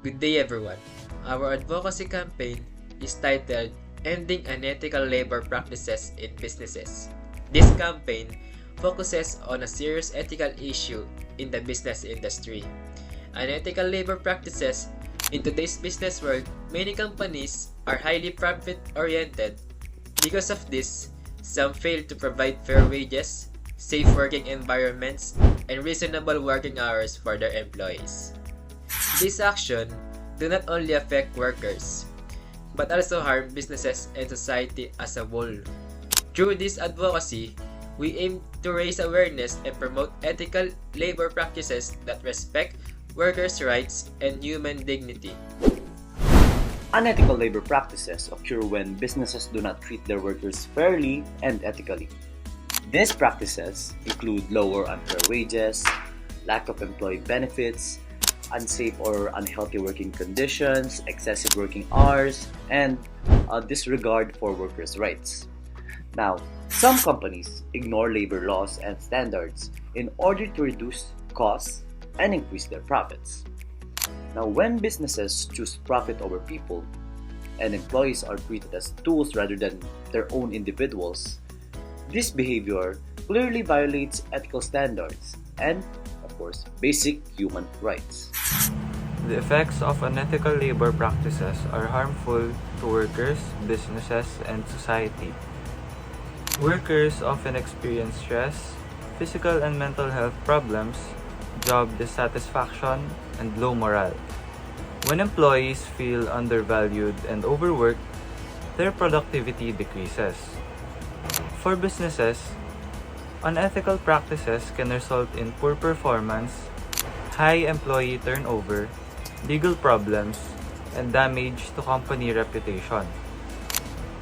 Good day everyone. Our advocacy campaign is titled Ending Unethical Labor Practices in Businesses. This campaign focuses on a serious ethical issue in the business industry. Unethical labor practices in today's business world, many companies are highly profit-oriented. Because of this, some fail to provide fair wages, safe working environments, and reasonable working hours for their employees. This action do not only affect workers, but also harm businesses and society as a whole. Through this advocacy, we aim to raise awareness and promote ethical labor practices that respect workers' rights and human dignity. Unethical labor practices occur when businesses do not treat their workers fairly and ethically. These practices include lower unfair wages, lack of employee benefits, unsafe or unhealthy working conditions, excessive working hours, and disregard for workers' rights. Now, some companies ignore labor laws and standards in order to reduce costs and increase their profits. Now, when businesses choose profit over people and employees are treated as tools rather than their own individuals, this behavior clearly violates ethical standards and, of course, basic human rights. The effects of unethical labor practices are harmful to workers, businesses, and society. Workers often experience stress, physical and mental health problems, job dissatisfaction, and low morale. When employees feel undervalued and overworked, their productivity decreases. For businesses, unethical practices can result in poor performance, high employee turnover, legal problems, and damage to company reputation.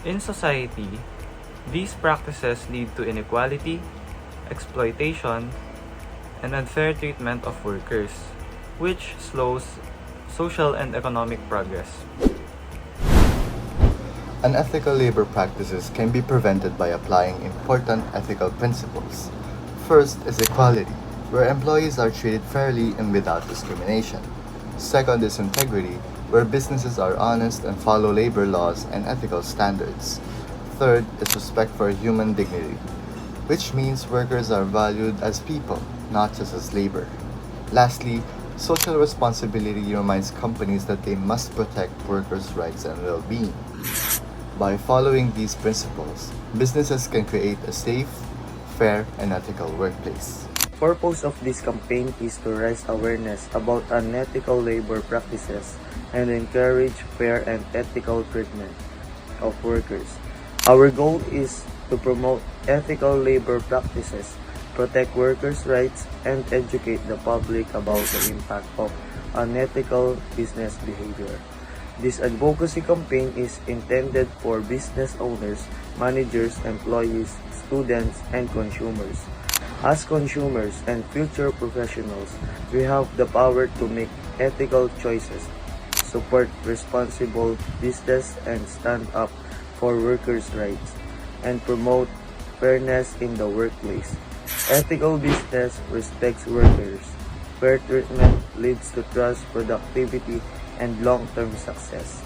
In society, these practices lead to inequality, exploitation, and unfair treatment of workers, which slows social and economic progress. Unethical labor practices can be prevented by applying important ethical principles. First is equality, where employees are treated fairly and without discrimination. Second is integrity, where businesses are honest and follow labor laws and ethical standards. Third is respect for human dignity, which means workers are valued as people, not just as labor. Lastly, social responsibility reminds companies that they must protect workers' rights and well-being. By following these principles, businesses can create a safe, fair, and ethical workplace. The purpose of this campaign is to raise awareness about unethical labor practices and encourage fair and ethical treatment of workers. Our goal is to promote ethical labor practices, protect workers' rights, and educate the public about the impact of unethical business behavior. This advocacy campaign is intended for business owners, managers, employees, students, and consumers. As consumers and future professionals, we have the power to make ethical choices, support responsible business, and stand up for workers' rights, and promote fairness in the workplace. Ethical business respects workers. Fair treatment leads to trust, productivity, and long-term success.